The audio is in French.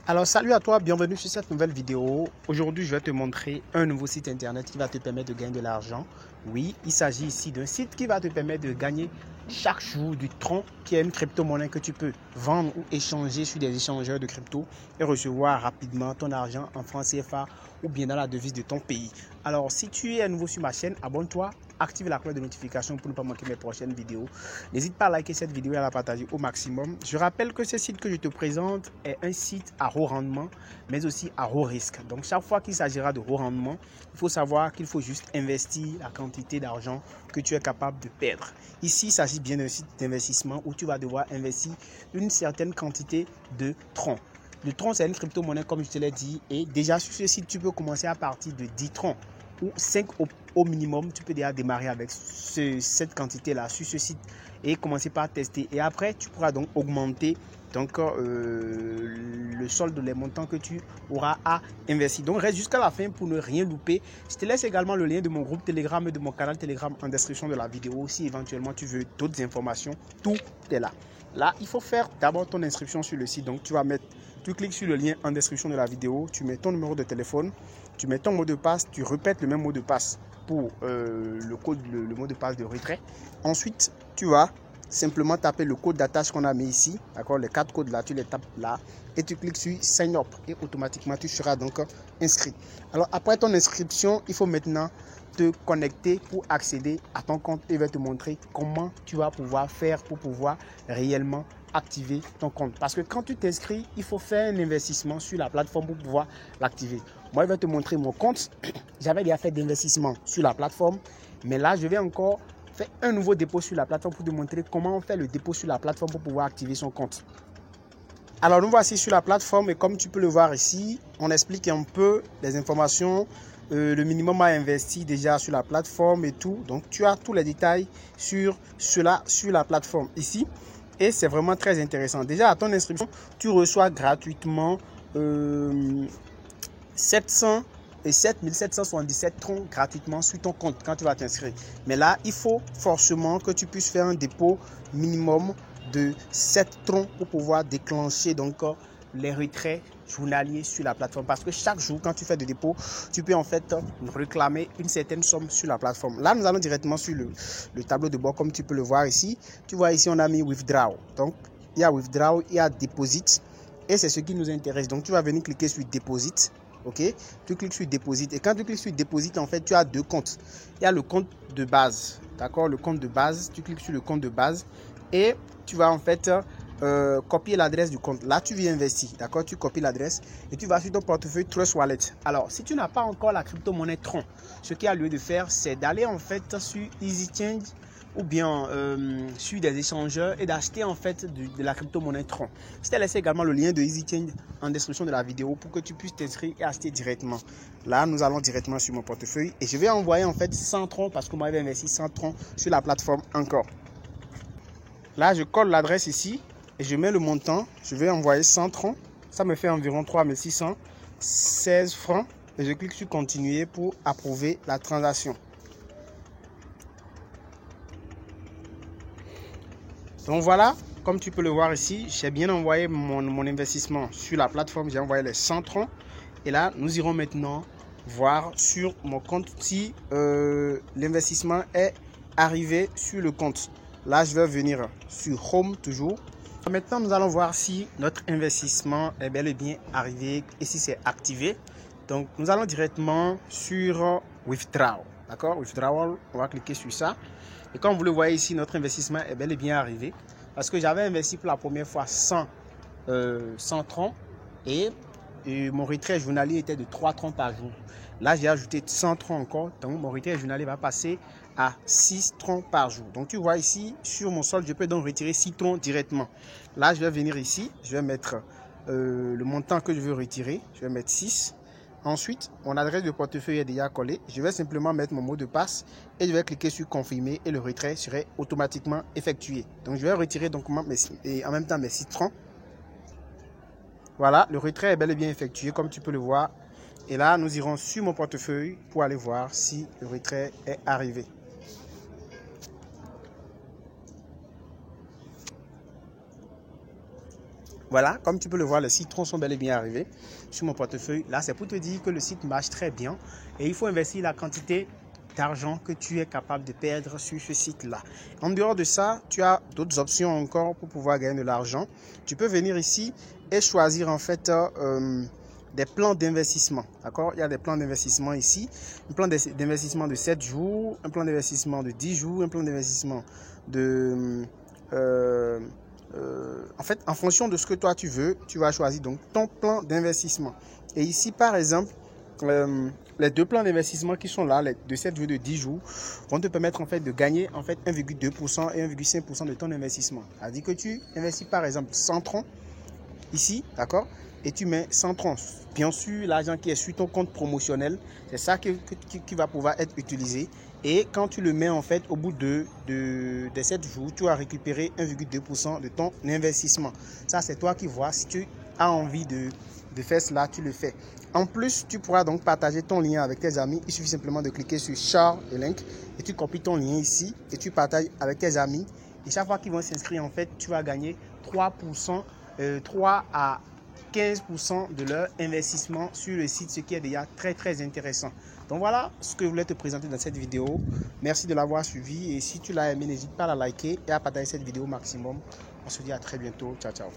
Alors salut à toi, bienvenue sur cette nouvelle vidéo. Aujourd'hui je vais te montrer un nouveau site internet qui va te permettre de gagner de l'argent. Oui, il s'agit ici d'un site qui va te permettre de gagner chaque jour du Tron, qui est une crypto-monnaie que tu peux vendre ou échanger sur des échangeurs de crypto et recevoir rapidement ton argent en francs CFA ou bien dans la devise de ton pays. Alors si tu es nouveau sur ma chaîne, abonne-toi, active la cloche de notification pour ne pas manquer mes prochaines vidéos. N'hésite pas à liker cette vidéo et à la partager au maximum. Je rappelle que ce site que je te présente est un site à haut rendement, mais aussi à haut risque. Donc chaque fois qu'il s'agira de haut rendement, il faut savoir qu'il faut juste investir la quantité d'argent que tu es capable de perdre. Ici, il s'agit bien d'un site d'investissement où tu vas devoir investir une certaine quantité de tron. Le tron, c'est une crypto-monnaie comme je te l'ai dit, et déjà sur ce site, tu peux commencer à partir de 10 trons ou 5 au minimum. Tu peux déjà démarrer avec cette quantité-là sur ce site et commencer par tester. Et après, tu pourras donc augmenter le solde, les montants que tu auras à investir. Donc reste jusqu'à la fin pour ne rien louper. Je te laisse également le lien de mon groupe Telegram et de mon canal Telegram en description de la vidéo. Si éventuellement tu veux d'autres informations, tout est là. Là, il faut faire d'abord ton inscription sur le site. Donc tu cliques sur le lien en description de la vidéo, tu mets ton numéro de téléphone, tu mets ton mot de passe, tu répètes le même mot de passe pour le mot de passe de retrait. Ensuite, tu vas simplement taper le code d'attache qu'on a mis ici, d'accord, les 4 codes là, tu les tapes là et tu cliques sur Sign Up et automatiquement tu seras donc inscrit. Alors après ton inscription, il faut maintenant te connecter pour accéder à ton compte et je vais te montrer comment tu vas pouvoir faire pour pouvoir réellement activer ton compte. Parce que quand tu t'inscris, il faut faire un investissement sur la plateforme pour pouvoir l'activer. Moi, je vais te montrer mon compte. J'avais déjà fait d'investissement sur la plateforme, mais là, je vais encore faire un nouveau dépôt sur la plateforme pour te montrer comment on fait le dépôt sur la plateforme pour pouvoir activer son compte. Alors, nous voici sur la plateforme et comme tu peux le voir ici, on explique un peu les informations, le minimum à investir déjà sur la plateforme et tout. Donc, tu as tous les détails sur cela sur la plateforme ici. Et c'est vraiment très intéressant. Déjà, à ton inscription, tu reçois gratuitement 7777 troncs gratuitement sur ton compte quand tu vas t'inscrire. Mais là, il faut forcément que tu puisses faire un dépôt minimum de 7 troncs pour pouvoir déclencher donc les retraits journaliers sur la plateforme. Parce que chaque jour, quand tu fais des dépôts, tu peux en fait réclamer une certaine somme sur la plateforme. Là, nous allons directement sur le tableau de bord, comme tu peux le voir ici. Tu vois ici, on a mis Withdraw. Donc, il y a Withdraw, il y a Deposit. Et c'est ce qui nous intéresse. Donc, tu vas venir cliquer sur Deposit. Ok, tu cliques sur Deposit. Et quand tu cliques sur Deposit, en fait, tu as deux comptes. Il y a le compte de base. D'accord, le compte de base. Tu cliques sur le compte de base. Et tu vas en fait copier l'adresse du compte. Là, tu viens investir. D'accord, tu copies l'adresse et tu vas sur ton portefeuille Trust Wallet. Alors, si tu n'as pas encore la crypto-monnaie Tron, ce qu'il y a lieu de faire, c'est d'aller en fait sur EasyChange ou bien sur des échangeurs et d'acheter en fait de la crypto-monnaie Tron. Je t'ai laissé également le lien de EasyChange en description de la vidéo pour que tu puisses t'inscrire et acheter directement. Là, nous allons directement sur mon portefeuille et je vais envoyer en fait 100 troncs parce que moi, j'ai investi 100 troncs sur la plateforme encore. Là, je colle l'adresse ici et je mets le montant. Je vais envoyer 100 troncs. Ça me fait environ 3616 francs. Et je clique sur continuer pour approuver la transaction. Donc voilà, comme tu peux le voir ici, j'ai bien envoyé mon investissement sur la plateforme. J'ai envoyé les 100 troncs. Et là, nous irons maintenant voir sur mon compte si l'investissement est arrivé sur le compte. Là, je vais venir sur Home toujours. Maintenant, nous allons voir si notre investissement est bel et bien arrivé et si c'est activé. Donc, nous allons directement sur Withdraw. D'accord, Withdrawal, on va cliquer sur ça. Et comme vous le voyez ici, notre investissement est bel et bien arrivé. Parce que j'avais investi pour la première fois 100 troncs et mon retrait journalier était de 3 troncs par jour. Là, j'ai ajouté 100 troncs encore. Donc, mon retrait journalier va passer à 6 troncs par jour. Donc, tu vois ici, sur mon solde, je peux donc retirer 6 troncs directement. Là, je vais venir ici. Je vais mettre le montant que je veux retirer. Je vais mettre 6. Ensuite, mon adresse de portefeuille est déjà collée. Je vais simplement mettre mon mot de passe et je vais cliquer sur confirmer et le retrait serait automatiquement effectué. Donc, je vais retirer donc en même temps mes 6 troncs. Voilà, le retrait est bel et bien effectué comme tu peux le voir. Et là, nous irons sur mon portefeuille pour aller voir si le retrait est arrivé. Voilà, comme tu peux le voir, les citrons sont bel et bien arrivés sur mon portefeuille. Là, c'est pour te dire que le site marche très bien et il faut investir la quantité d'argent que tu es capable de perdre sur ce site-là. En dehors de ça, tu as d'autres options encore pour pouvoir gagner de l'argent. Tu peux venir ici et choisir en fait des plans d'investissement. D'accord? Il y a des plans d'investissement ici. Un plan d'investissement de 7 jours, un plan d'investissement de 10 jours, un plan d'investissement de... en fait, en fonction de ce que toi tu veux, tu vas choisir donc ton plan d'investissement. Et ici, par exemple, les deux plans d'investissement qui sont là, les de 7 jours, de 10 jours, vont te permettre en fait de gagner en fait 1,2% et 1,5% de ton investissement. C'est-à-dire que tu investis par exemple 100 troncs ici, d'accord, et tu mets 100 troncs. Bien sûr, l'argent qui est sur ton compte promotionnel, c'est ça qui va pouvoir être utilisé. Et quand tu le mets en fait au bout de 7 jours, tu vas récupérer 1,2% de ton investissement. Ça, c'est toi qui vois. Si tu as envie de faire cela, tu le fais. En plus, tu pourras donc partager ton lien avec tes amis. Il suffit simplement de cliquer sur Share le link et tu copies ton lien ici et tu partages avec tes amis. Et chaque fois qu'ils vont s'inscrire, en fait, tu vas gagner 3 à 15% de leur investissement sur le site, ce qui est déjà très très intéressant. Donc voilà ce que je voulais te présenter dans cette vidéo. Merci de l'avoir suivi et si tu l'as aimé, n'hésite pas à la liker et à partager cette vidéo au maximum. On se dit à très bientôt. Ciao, ciao.